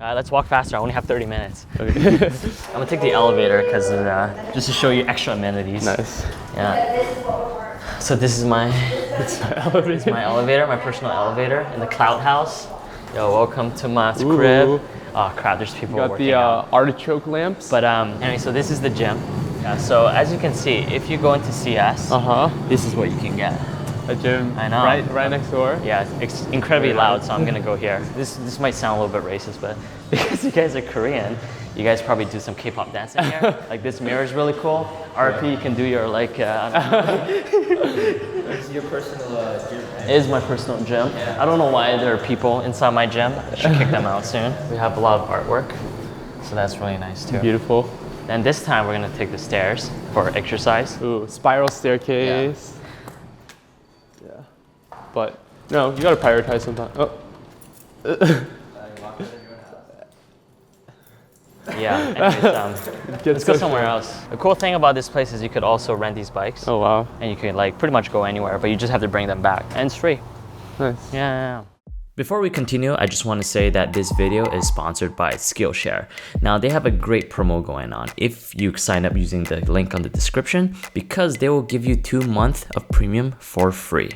Let's walk faster. I only have 30 minutes. Okay. I'm gonna take the elevator because just to show you extra amenities. Nice. Yeah. So this is my elevator, my personal elevator in the Cloud House. Yo, welcome to my crib. Oh crap, there's people got working the out. artichoke lamps. But anyway, so this is the gym. Yeah, so as you can see, if you go into CS, this is what you can get. A gym. I know. Right next door. Yeah, it's incredibly loud, so I'm gonna go here. This might sound a little bit racist, but because you guys are Korean, you guys probably do some K-pop dancing here. Like this mirror is really cool. Arpi, you can do your like. It's your personal gym, right? It is my personal gym. Yeah. I don't know why there are people inside my gym. I should kick them out soon. We have a lot of artwork, so that's really nice too. Beautiful. And this time we're gonna take the stairs for exercise. Ooh, spiral staircase. Yeah. But no, you gotta prioritize sometimes. Oh. Yeah, anyways, let's go somewhere else. The cool thing about this place is you could also rent these bikes. Oh wow. And you can like pretty much go anywhere, but you just have to bring them back. And it's free. Nice. Yeah. Before we continue, I just want to say that this video is sponsored by Skillshare. Now they have a great promo going on if you sign up using the link on the description, because they will give you 2 months of premium for free.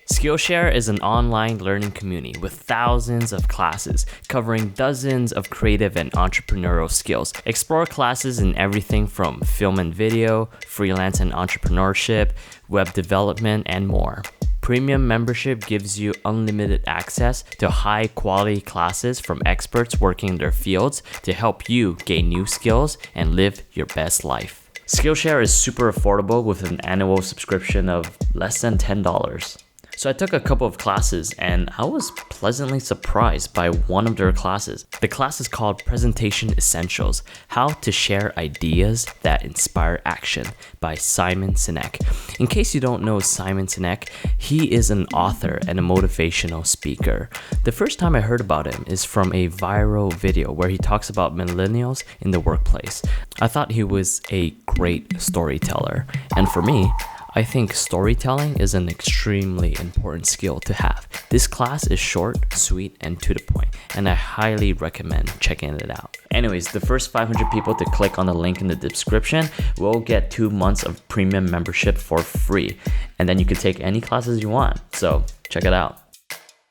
Skillshare is an online learning community with thousands of classes covering dozens of creative and entrepreneurial skills. Explore classes in everything from film and video, freelance and entrepreneurship, web development, and more. Premium membership gives you unlimited access to high quality classes from experts working in their fields to help you gain new skills and live your best life. Skillshare is super affordable with an annual subscription of less than $10. So I took a couple of classes and I was pleasantly surprised by one of their classes. The class is called Presentation Essentials: How to Share Ideas That Inspire Action by Simon Sinek. In case you don't know Simon Sinek, he is an author and a motivational speaker. The first time I heard about him is from a viral video where he talks about millennials in the workplace. I thought he was a great storyteller, and for me, I think storytelling is an extremely important skill to have. This class is short, sweet, and to the point, and I highly recommend checking it out. Anyways, the first 500 people to click on the link in the description will get 2 months of premium membership for free, and then you can take any classes you want, so check it out.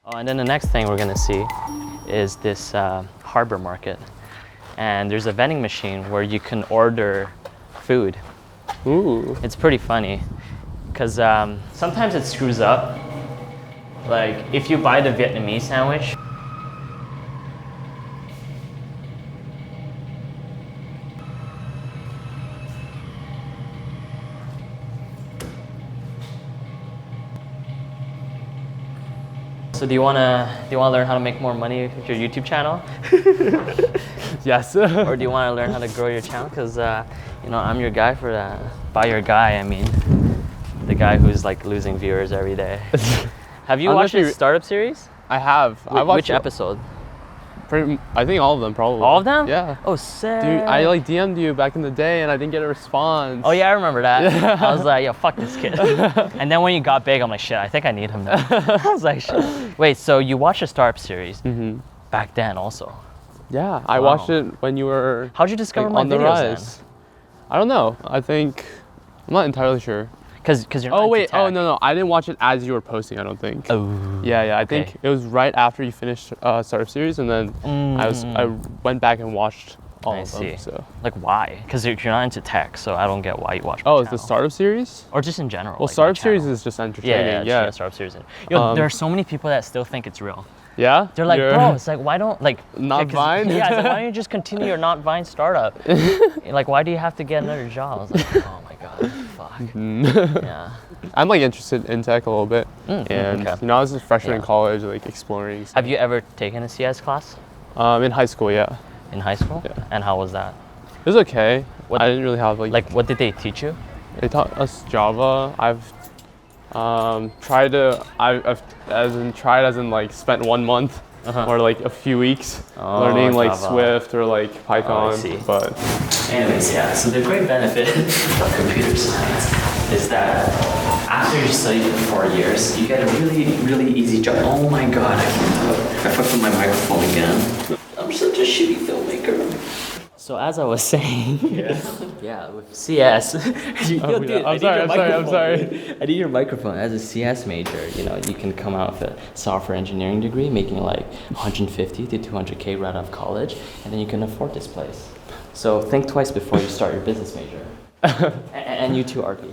Oh, and then the next thing we're gonna see is this harbor market, and there's a vending machine where you can order food. Ooh. It's pretty funny because sometimes it screws up. Like if you buy the Vietnamese sandwich, so do you wanna learn how to make more money with your YouTube channel? Yes. Or do you want to learn how to grow your channel? Because you know, I'm your guy for that. By your guy, I mean the guy who's like losing viewers every day. Have you watched the startup series? I have. I watched which episode? I think all of them, probably. All of them? Yeah. Oh, sick. Dude, I like DM'd you back in the day and I didn't get a response. Oh yeah, I remember that. Yeah. I was like, yo, fuck this kid. And then when you got big, I'm like, shit, I think I need him now. I was like, shit. Wait, so you watched the startup series back then also? Yeah, I watched it when you were. How'd you discover my on the videos rise? I don't know. I think I'm not entirely sure. Because you're not. Oh wait. into tech. Oh no. I didn't watch it as you were posting. I don't think. Oh. Yeah. I Okay. think it was right after you finished startup series, and then I went back and watched all of them. see. So. Like why? Because you're not into tech, so I don't get why you watch. Oh, my it's the channel. startup series? Or just in general. Well, like, my startup series channel. is just entertaining. Yeah, startup series. Yo, there are so many people that still think it's real. Yeah. They're like, bro, it's like, why don't like not Vine? Yeah, it's like, why don't you just continue your not Vine startup? Like, why do you have to get another job? I was like, oh my god, fuck. Yeah. I'm like interested in tech a little bit, and okay. you know, I was a freshman in college, like exploring. Stuff. Have you ever taken a CS class? In high school, yeah. In high school? Yeah. And how was that? It was okay. I didn't really have like what did they teach you? They taught us Java. I've tried as in like spent 1 month or like a few weeks learning like Java. Swift or like Python. I see. But anyways, yeah. So the great benefit of computer science is that after you study for 4 years, you get a really, really easy job. Oh my god, I fucked up my microphone again. I'm such a shitty filmmaker. So as I was saying, yeah, with CS, yo, dude, I'm sorry. I need your microphone. As a CS major, you know, you can come out with a software engineering degree, making like 150 to 200K right out of college, and then you can afford this place. So think twice before you start your business major. And you too, Arpi.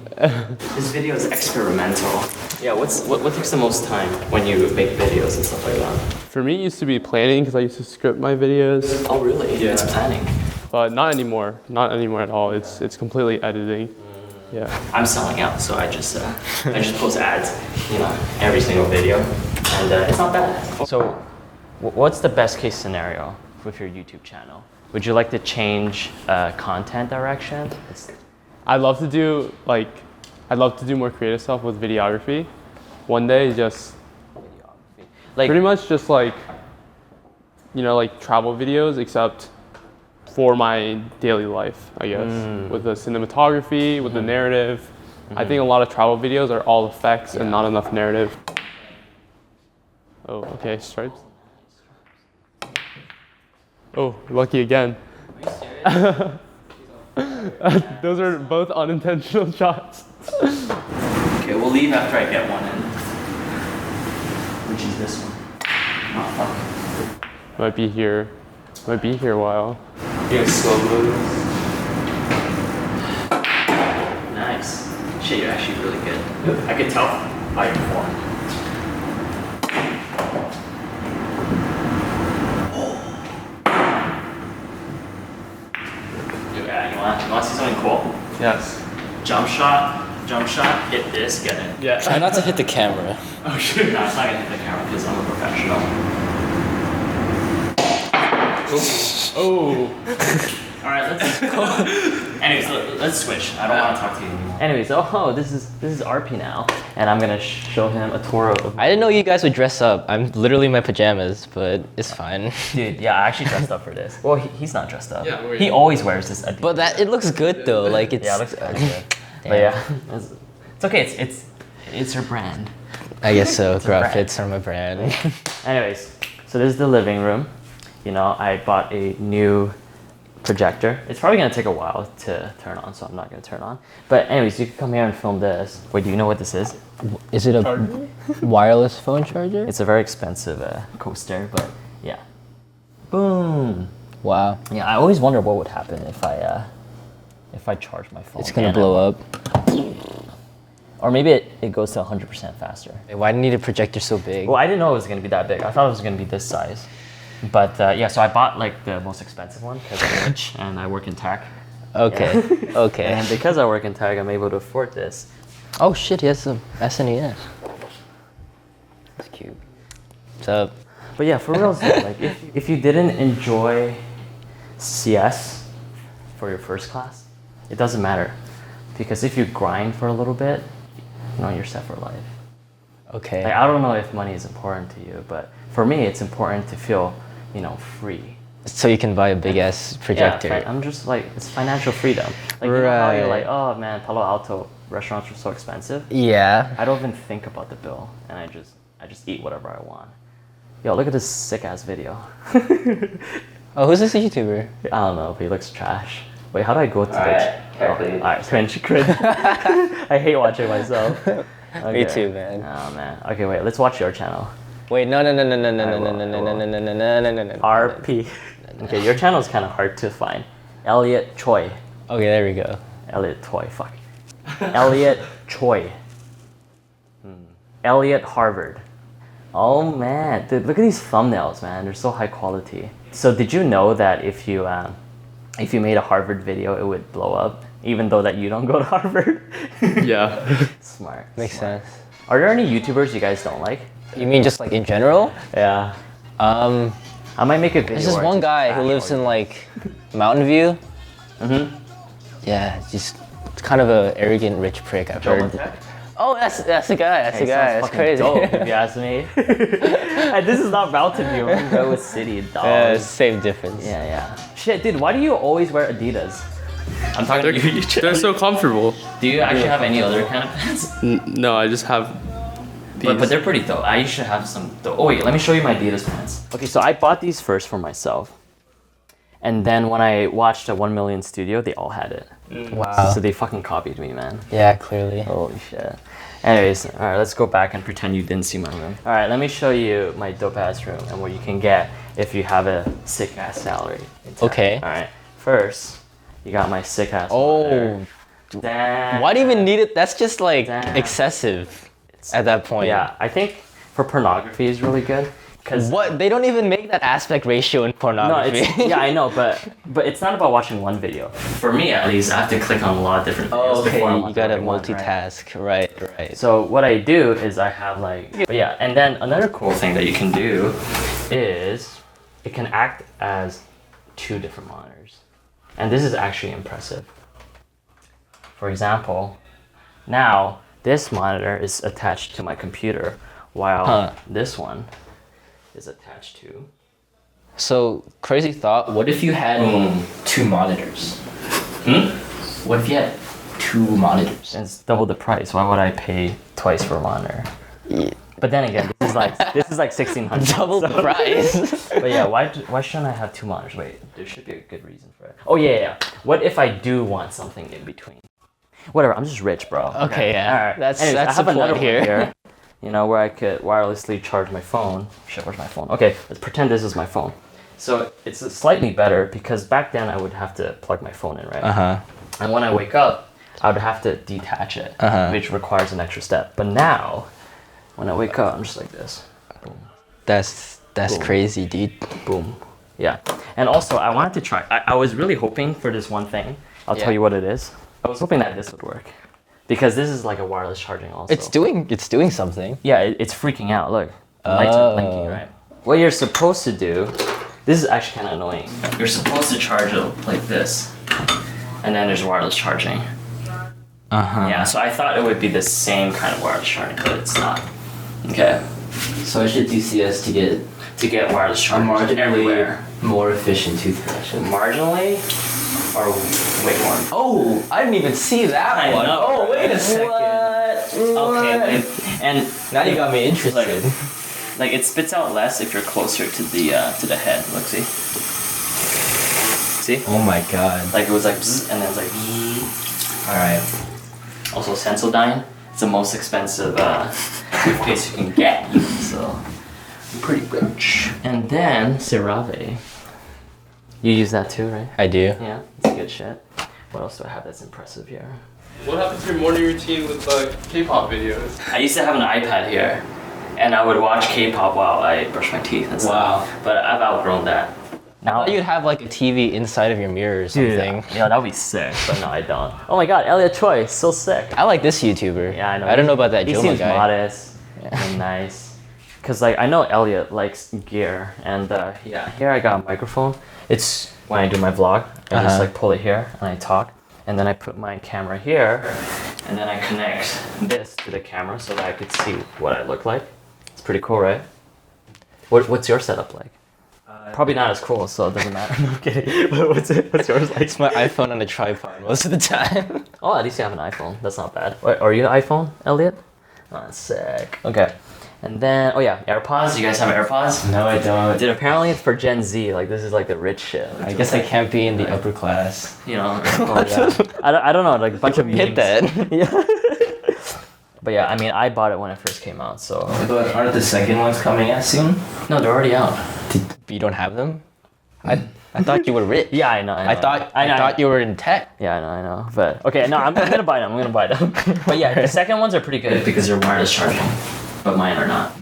This video is experimental. Yeah, what takes the most time when you make videos and stuff like that? For me, it used to be planning because I used to script my videos. Oh, really? Yeah. It's planning. But not anymore. Not anymore at all. It's completely editing. Yeah. I'm selling out, so I just post ads, you know, every single video, and it's not bad. So, what's the best case scenario with your YouTube channel? Would you like to change content direction? I'd love to do more creative stuff with videography. One day, just like pretty much just like, you know, like travel videos, except for my daily life, I guess. With the cinematography, with the narrative. I think a lot of travel videos are all effects and not enough narrative. Oh, okay, stripes. Oh, lucky again. Are you serious? Those are both unintentional shots. Okay, we'll leave after I get one in. Which is this one. Oh, fuck. Might be here a while. Doing slow moves. Nice. Shit, you're actually really good. I could tell by your form. Yeah, you want to see something cool? Yes. Jump shot, hit this, get it. Yeah. Try not to hit the camera. Oh shit. No, it's not gonna hit the camera because I'm a professional. Oh. Alright, let's go. Anyways, let's switch. I don't want to talk to you anymore. Anyways, this is Arpi now, and I'm gonna show him a tour of. I didn't know you guys would dress up. I'm literally in my pajamas, but it's fine. Dude, yeah, I actually dressed up for this. Well, he's not dressed up. Yeah, he always wears this. But it looks good though. Like it's. Yeah, it looks good. But yeah, it's okay. It's your brand. I guess so. It's a brand. Graphics are my brand. Anyways, so this is the living room. You know, I bought a new projector. It's probably gonna take a while to turn on, so I'm not gonna turn on. But anyways, you can come here and film this. Wait, do you know what this is? Is it a wireless phone charger? It's a very expensive coaster, but yeah. Boom. Wow. Yeah, I always wonder what would happen if I charge my phone. It's gonna blow up. Or maybe it goes to 100% faster. Why do you need a projector so big? Well, I didn't know it was gonna be that big. I thought it was gonna be this size. But yeah, so I bought like the most expensive one because I'm rich and I work in tech. Okay. Yeah. Okay. And because I work in tech, I'm able to afford this. Oh shit, he has some SNES. That's cute. What's up? But yeah, for real, like if you didn't enjoy CS for your first class, it doesn't matter. Because if you grind for a little bit, you know, you're set for life. Okay. Like, I don't know if money is important to you, but for me, it's important to feel, you know, free. So you can buy a big ass projector. Yeah, I'm just like, it's financial freedom. Like, you know how you're like, oh man, Palo Alto restaurants are so expensive. Yeah. I don't even think about the bill, and I just eat whatever I want. Yo, look at this sick ass video. Oh, who's this YouTuber? I don't know, but he looks trash. Wait, how do I go to carefully. Alright, cringe. I hate watching myself. Okay. Me too, man. Oh man. Okay, wait, let's watch your channel. Wait, no. Arpi. Okay, your channel is kind of hard to find. Elliot Choy. Okay, there we go. Elliot Choy, fuck. Elliot Choy. Elliot Harvard. Oh man, dude, look at these thumbnails, man. They're so high quality. So did you know that if you made a Harvard video, it would blow up, even though that you don't go to Harvard? Yeah. Smart. Makes sense. Are there any YouTubers you guys don't like? You mean just like in general? Yeah. I might make a video. There's this where one it's guy who lives in like Mountain View. Mm-hmm. Yeah, just kind of a arrogant rich prick, I've Joma heard. Tech? Oh, that's the guy. That's the guy. That's crazy. Dope, if you ask me. And this is not Mountain View. We're in Redwood City, dog. Yeah, same difference. Yeah. Shit, dude, why do you always wear Adidas? I'm talking to you. They're so comfortable. Do you actually have any other kind of pants? No, I just have these. But they're pretty dope. I used to have some dope. Oh wait, let me show you my Adidas pants. Okay, so I bought these first for myself. And then when I watched a 1 Million Studio, they all had it. Wow. So they fucking copied me, man. Yeah, clearly. Holy shit. Anyways, all right, let's go back and pretend you didn't see my room. All right, let me show you my dope ass room and what you can get if you have a sick ass salary. Okay. All right. First, you got my sick ass. Oh. Damn. Why do you even need it? That's just like Damn. excessive at that point. Yeah, I think for pornography is really good. Cause What? They don't even make that aspect ratio in no, pornography. it's, yeah, I know, but it's not about watching one video. For me, at least, I have to click on a lot of different videos. Oh, okay, before I you watch the gotta right one, right? multitask. Right. So what I do is I have like, but yeah, and then another cool thing that you can do is it can act as 2 different monitors. And this is actually impressive. For example, now this monitor is attached to my computer while this one is attached to. So, crazy thought. What if you had 2 monitors? What if you had 2 monitors? And it's double the price. Why would I pay twice for a monitor? Yeah. But then again, this is like $1,600. Double the price. But yeah, why shouldn't I have 2 monitors? Wait, there should be a good reason for it. Oh yeah. What if I do want something in between? Whatever, I'm just rich, bro. Okay, yeah. All right. That's I have the another point one here. You know, where I could wirelessly charge my phone. Shit, where's my phone? Okay, let's pretend this is my phone. So it's slightly better because back then I would have to plug my phone in, right? And when I wake up, I would have to detach it, which requires an extra step. But now, when I wake up, I'm just like this. Boom. That's Boom. crazy, dude. Boom. Yeah. And also, I wanted to try. I was really hoping for this one thing. I'll tell you what it is. I was hoping that this would work. Because this is like a wireless charging also. It's doing something. Yeah, it's freaking out. Look. The lights are blinking, right? What you're supposed to do, this is actually kind of annoying. You're supposed to charge it like this. And then there's wireless charging. Yeah, so I thought it would be the same kind of wireless charging, but it's not. Okay. So I should do CS to get wireless charging everywhere. more efficient toothbrush. Marginally or way more? Oh, I didn't even see that I one. know, Oh, wait a right? second. Okay, and Now you got me interested. like it spits out less if you're closer to the head. Look, see? See? Oh my god. Like it was like bzz, and then it's like bzz. Alright. Also Sensodyne. It's the most expensive toothpaste you can get. So I'm pretty rich. And then CeraVe. You use that too, right? I do. Yeah, it's good shit. What else do I have that's impressive here? What happened to your morning routine with K-pop videos? I used to have an iPad here, and I would watch K-pop while I brush my teeth and stuff. Wow. But I've outgrown that. Now You'd have like a TV inside of your mirror or something. Yeah, that would be sick. But no, I don't. Oh my god, Elliot Choy, so sick. I like this YouTuber. Yeah, I know. I don't know about that He Joma seems guy. modest and nice. Cause like I know Elliot likes gear, and yeah, here I got a microphone. It's when I do my vlog, I just like pull it here and I talk, and then I put my camera here, and then I connect this to the camera so that I could see what I look like. It's pretty cool, right? What's your setup like? Probably not as cool, so it doesn't matter. No, I'm kidding. What's yours like? It's my iPhone on a tripod most of the time. Oh, at least you have an iPhone. That's not bad. Are you an iPhone, Elliot? Oh, that's sick. Okay. And then, oh yeah, AirPods. You guys have AirPods? No, I don't. Dude, apparently it's for Gen Z. Like, this is like the rich shit. I guess I can't be in the upper class. You know? Oh, yeah. I don't know, like a bunch of Hit memes. that. Yeah. But yeah, I mean, I bought it when it first came out, so. But aren't the second ones coming out soon? No, they're already out. You don't have them? I thought you were rich. Yeah, I know. I thought you were in tech. Yeah, I know. But, okay, no, I'm gonna buy them. But yeah, the second ones are pretty good because they're wireless charging. But mine are not.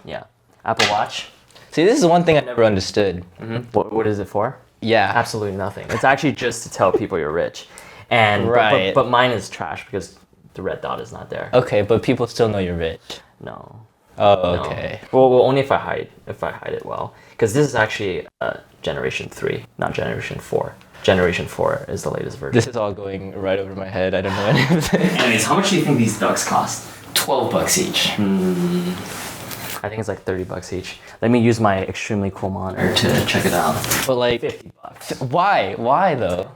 Yeah. Apple Watch. See, this is one thing I never understood. What is it for? Yeah. Absolutely nothing. It's actually just to tell people you're rich. And Right. but mine is trash because the red dot is not there. Okay, but people still know you're rich. No. Oh, No. okay. Well, only if I hide it well. Because this is actually Generation 3, not Generation 4. Generation 4 is the latest version. This is all going right over my head. I don't know anything. Anyways, how much do you think these ducks cost? $12 each. I think it's like $30 each. Let me use my extremely cool monitor to check it out. But like, $50. why? Why though?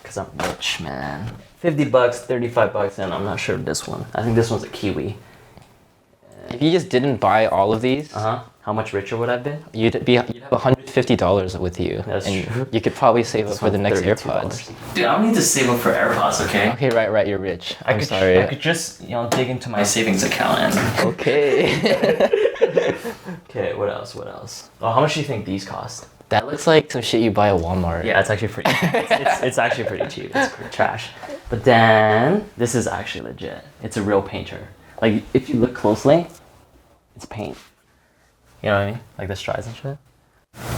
Because I'm rich, man. $50, $35, and I'm not sure of this one. I think this one's a Kiwi. If you just didn't buy all of these, How much richer would I have been? you'd have $150 with you. That's and true. you could probably save up for the next $32. AirPods. Dude, I don't need to save up for AirPods, okay? Okay, right, you're rich. I I'm could, sorry. I could just, dig into my My savings account and Okay. Okay, what else? Oh, how much do you think these cost? That looks like some shit you buy at Walmart. Yeah, it's actually pretty. It's actually pretty cheap. It's pretty trash. But then this is actually legit. It's a real painter. Like if you look closely, it's paint. You know what I mean? Like the strides and shit.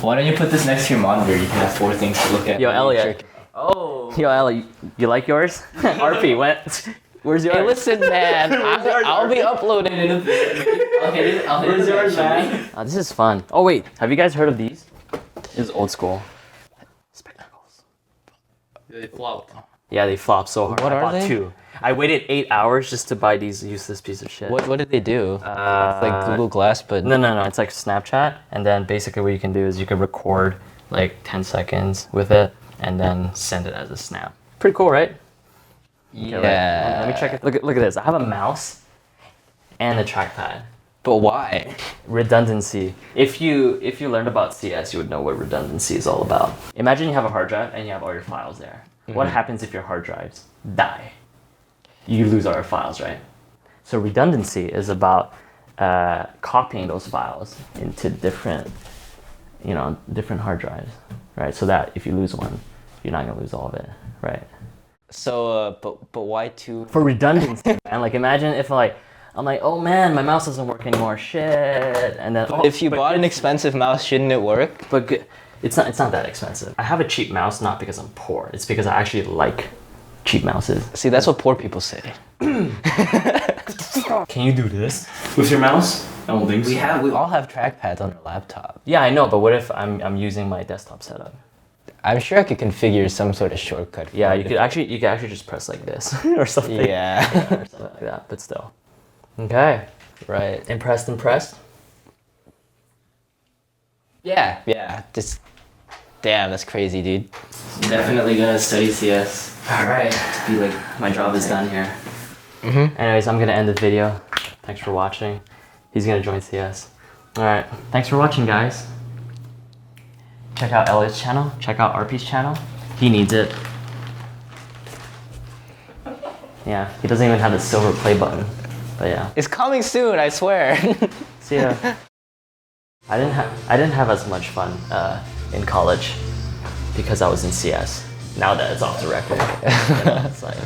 why don't you put this next to your monitor? You can have 4 things to look at. Yo, Elliot. Oh. Yo, Elliot, you like yours? Arpi, where's yours? Hey, listen, man. I'll be uploading it. Where's yours, man? This is fun. Oh wait, have you guys heard of these? This is old school. Spectacles. They flopped. Yeah, they flop so hard. What I are bought they? 2. I waited 8 hours just to buy these useless piece of shit. What did they do? It's like Google Glass, but No. It's like Snapchat, and then basically what you can do is you can record like 10 seconds with it, and then send it as a snap. Pretty cool, right? yeah. Okay, let me check it. Look at this. I have a mouse and a trackpad. But why? Redundancy. If you learned about CS, you would know what redundancy is all about. Imagine you have a hard drive and you have all your files there. What happens if your hard drives die? You lose all your files, right? So redundancy is about copying those files into different hard drives, right? So that if you lose one, you're not gonna lose all of it, right? So, but why 2? For redundancy, man. Like imagine if I'm like, oh man, my mouse doesn't work anymore, shit. And then If you bought an expensive mouse, shouldn't it work? but it's not that expensive. I have a cheap mouse not because I'm poor. It's because I actually like cheap mouses. See, that's what poor people say. Can you do this with your mouse? I don't think so. We all have trackpads on our laptop. Yeah, I know, but what if I'm using my desktop setup? I'm sure I could configure some sort of shortcut. for Yeah, it you if- could actually just press like this or something. Yeah. Or something like that. But still. Okay. Right. Impressed? Yeah. Just, damn, that's crazy, dude. Definitely gonna study CS. Alright. Be like, my job is done here. Anyways, I'm gonna end the video. Thanks for watching. He's gonna join CS. Alright. Thanks for watching, guys. Check out Elliot's channel. Check out Arpi's channel. He needs it. Yeah, he doesn't even have the silver play button. But yeah. It's coming soon, I swear. See ya. I didn't have as much fun in college because I was in CS. Now that it's off the record, it's like